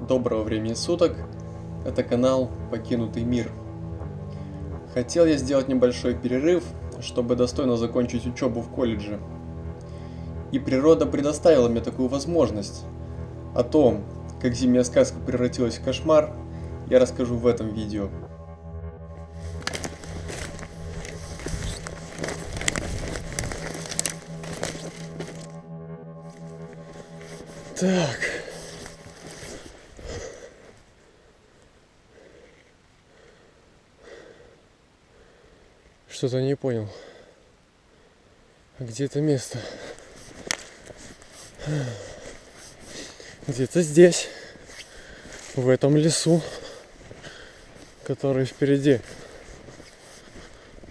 Доброго времени суток, это канал Покинутый мир. Хотел я сделать небольшой перерыв, чтобы достойно закончить учебу в колледже. И природа предоставила мне такую возможность. О том, как зимняя сказка превратилась в кошмар, я расскажу в этом видео. Так. Что-то не понял. А где это место? Где-то здесь, в этом лесу, который впереди.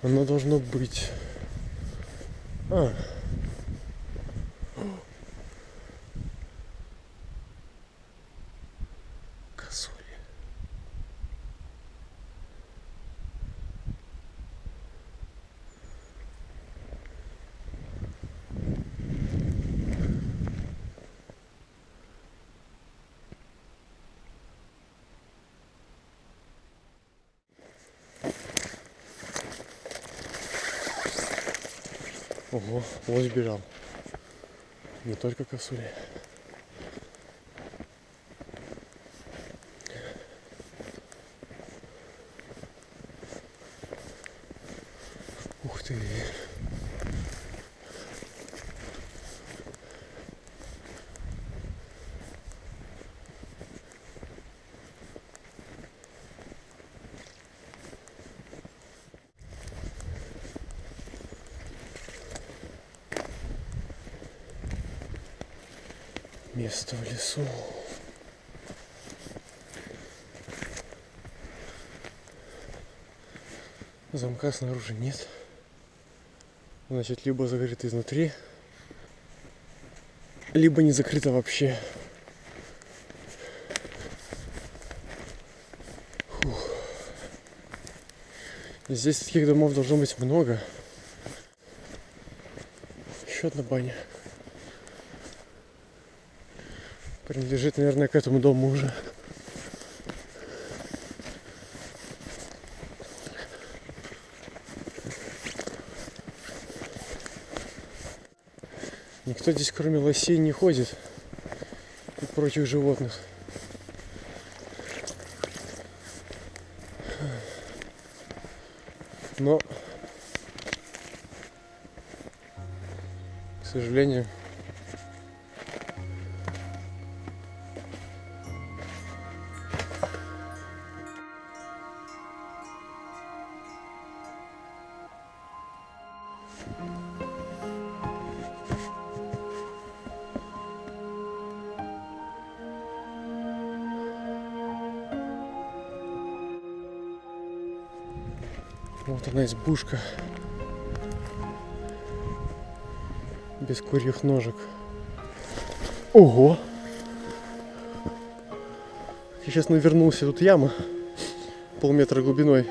Оно должно быть. Косули. Ого, лось бежал. Не только косули. Ух ты. Место в лесу. Замка снаружи нет. Значит, либо закрыто изнутри, либо не закрыто вообще. Фух. Здесь таких домов должно быть много. Еще одна баня. Принадлежит, наверное, к этому дому уже. Никто здесь, кроме лосей, не ходит и прочих животных. Но, к сожалению, вот она избушка без курьих ножек. Ого! Я сейчас навернулся, тут яма полметра глубиной.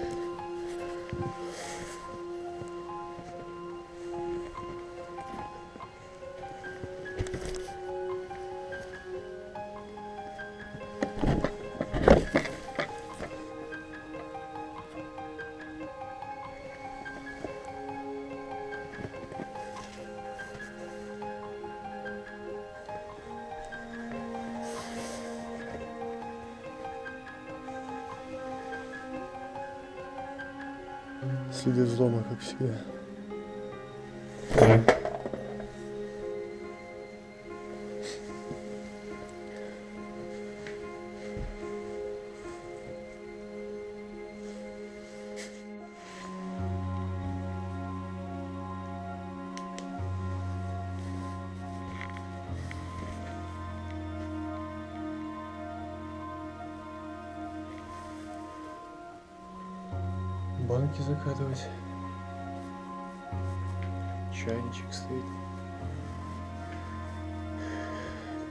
Следы взлома, как всегда. Банки закатывать. Чайничек стоит.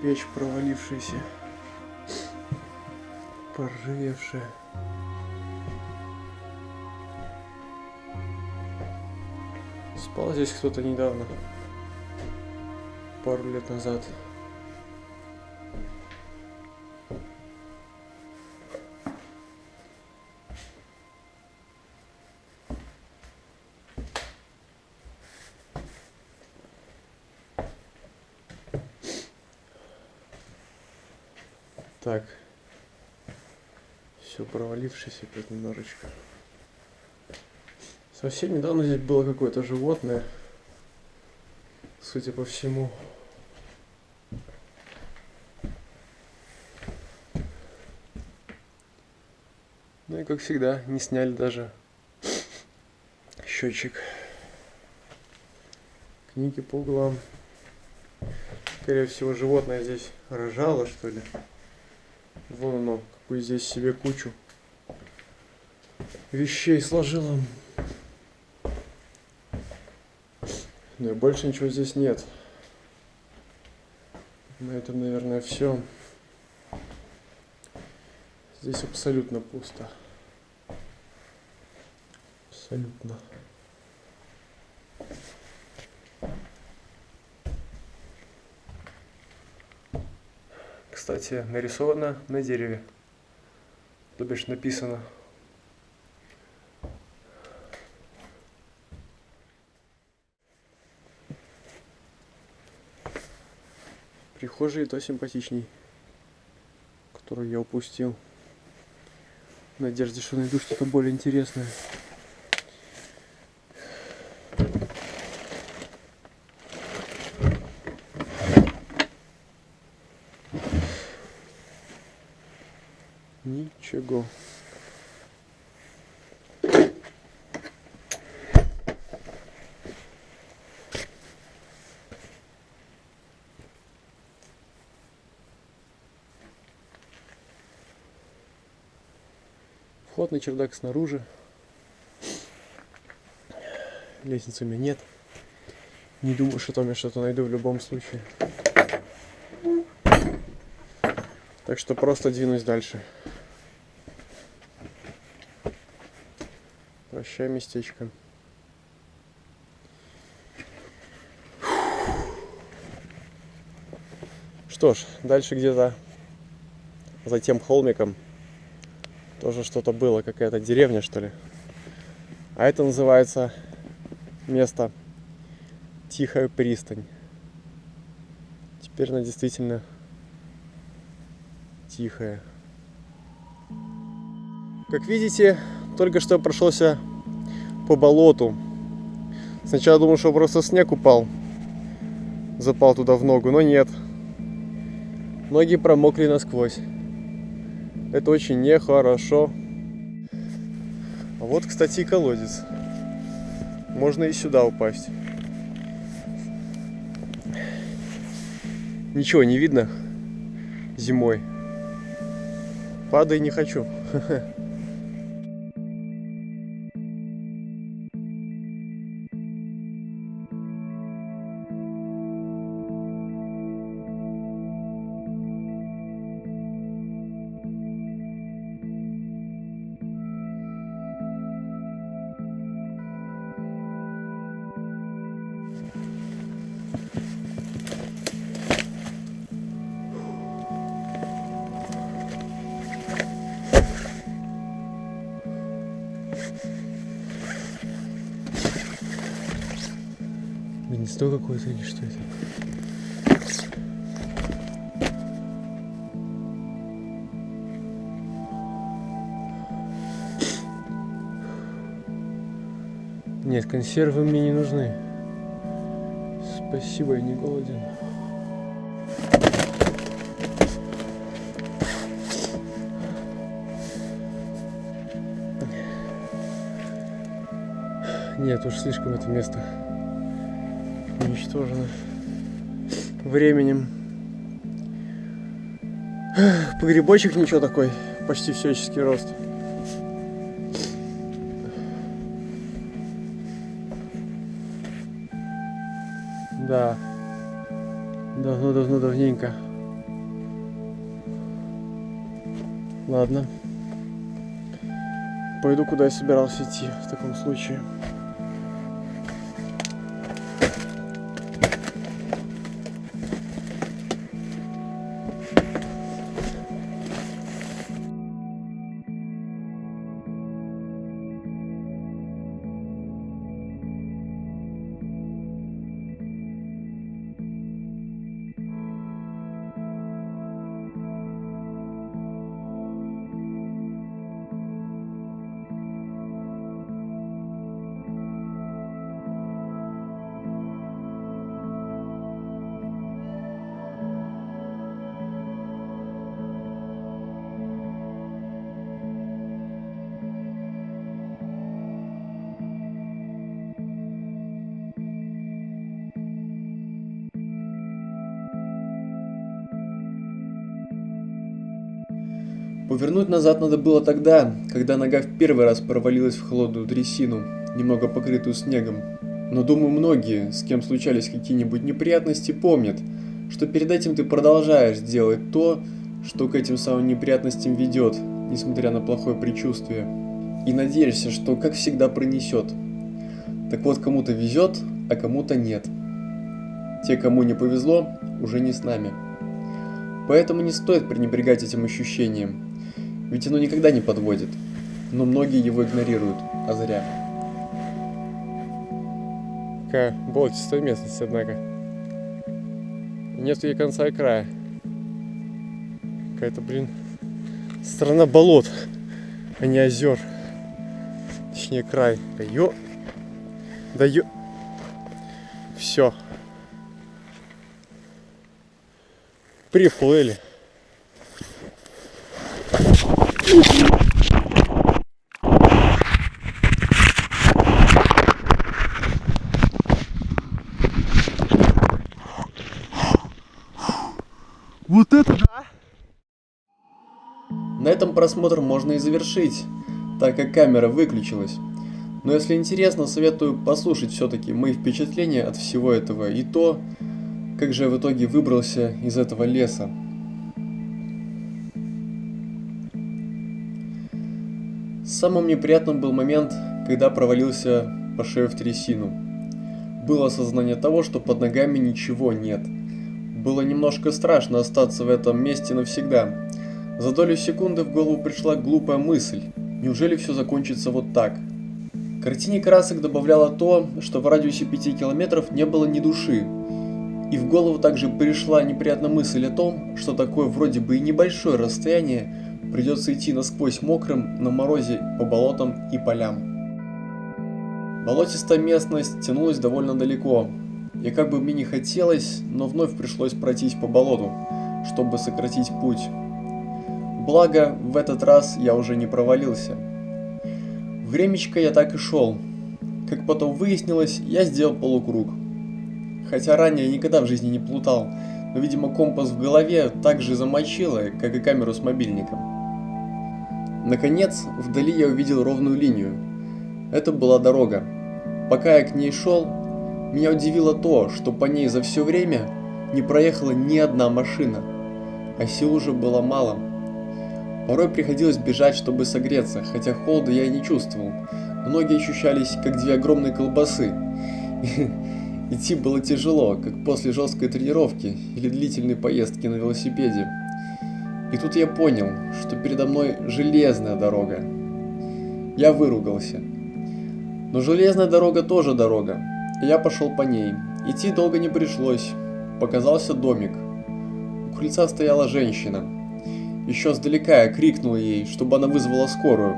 Печь провалившаяся. Поржавевшая. Спал здесь кто-то недавно. Пару лет назад. Так. Все провалившись опять немножечко. Совсем недавно здесь было какое-то животное, судя по всему. Ну и как всегда, не сняли даже счетчик. Книги по углам. Скорее всего, животное здесь рожало, что ли. Вон оно, какую здесь себе кучу вещей сложило. Ну и больше ничего здесь нет. На этом, наверное, все. Здесь абсолютно пусто. Абсолютно. Кстати, нарисовано на дереве. То бишь написано. Прихожие то симпатичней, которую я упустил. В надежде, что найду что-то более интересное. Ничего. Вход на чердак снаружи. Лестницы у меня нет. Не думаю, что там я что-то найду в любом случае. Так что просто двинусь дальше. Прощай, местечко. Что ж, дальше где-то за тем холмиком тоже что-то было, какая-то деревня, что ли. А это называется место Тихая пристань. Теперь она действительно тихая. Как видите, только что прошелся по болоту. Сначала думал, что просто снег упал. Запал туда в ногу, но нет. Ноги промокли насквозь. Это очень нехорошо. А вот, кстати, и колодец. Можно и сюда упасть. Ничего не видно зимой. Падай не хочу. Гнездо какое-то или что это? Нет, консервы мне не нужны. Спасибо, я не голоден. Нет, уж слишком это место уничтожено временем. Погребочек ничего такой, почти в человеческий рост. Да, давненько. Ладно. Пойду, куда я собирался идти в таком случае. Повернуть назад надо было тогда, когда нога в первый раз провалилась в холодную трясину, немного покрытую снегом. Но думаю, многие, с кем случались какие-нибудь неприятности, помнят, что перед этим ты продолжаешь делать то, что к этим самым неприятностям ведет, несмотря на плохое предчувствие. И надеешься, что как всегда пронесет. Так вот, кому-то везет, а кому-то нет. Те, кому не повезло, уже не с нами. Поэтому не стоит пренебрегать этим ощущением, ведь оно никогда не подводит, но многие его игнорируют, а зря. Какая болотистая местность, однако. Нет ей конца и края. Какая-то, страна болот, а не озер. Точнее, край. Все. Приплыли. Вот это да! На этом просмотр можно и завершить, так как камера выключилась. Но если интересно, советую послушать все-таки мои впечатления от всего этого и то, как же я в итоге выбрался из этого леса. Самым неприятным был момент, когда провалился по шею в трясину. Было осознание того, что под ногами ничего нет. Было немножко страшно остаться в этом месте навсегда. За долю секунды в голову пришла глупая мысль. Неужели все закончится вот так? К картине красок добавляло то, что в радиусе 5 километров не было ни души. И в голову также пришла неприятная мысль о том, что такое вроде бы и небольшое расстояние придется идти насквозь мокрым на морозе по болотам и полям. Болотистая местность тянулась довольно далеко, и как бы мне не хотелось, но вновь пришлось пройтись по болоту, чтобы сократить путь. Благо, в этот раз я уже не провалился. Времечко я так и шел. Как потом выяснилось, я сделал полукруг. Хотя ранее я никогда в жизни не плутал, но, видимо, компас в голове так же замочило, как и камеру с мобильником. Наконец, вдали я увидел ровную линию. Это была дорога. Пока я к ней шел, меня удивило то, что по ней за все время не проехала ни одна машина, а сил уже было мало. Порой приходилось бежать, чтобы согреться, хотя холода я и не чувствовал. Ноги ощущались, как две огромные колбасы. Идти было тяжело, как после жесткой тренировки или длительной поездки на велосипеде. И тут я понял, что передо мной железная дорога. Я выругался. Но железная дорога тоже дорога, и я пошел по ней. Идти долго не пришлось. Показался домик. У крыльца стояла женщина. Еще сдалека я крикнул ей, чтобы она вызвала скорую.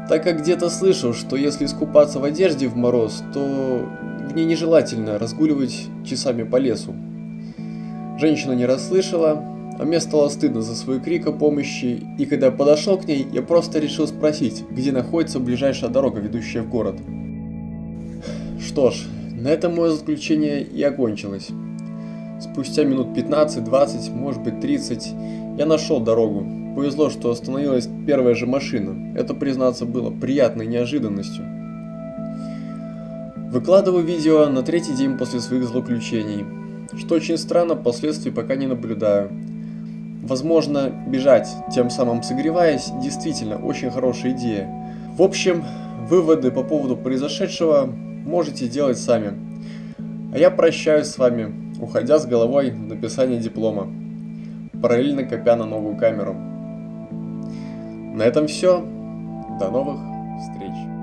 Так как где-то слышал, что если искупаться в одежде в мороз, то в ней нежелательно разгуливать часами по лесу. Женщина не расслышала, а мне стало стыдно за свой крик о помощи, и когда я подошел к ней, я просто решил спросить, где находится ближайшая дорога, ведущая в город. Что ж, на этом мое заключение и окончилось. Спустя минут 15, 20, может быть 30, я нашел дорогу. Повезло, что остановилась первая же машина. Это, признаться, было приятной неожиданностью. Выкладываю видео на третий день после своих злоключений. Что очень странно, последствий пока не наблюдаю. Возможно, бежать, тем самым согреваясь, действительно очень хорошая идея. В общем, выводы по поводу произошедшего можете делать сами. А я прощаюсь с вами, уходя с головой в написание диплома, параллельно копя на новую камеру. На этом все. До новых встреч.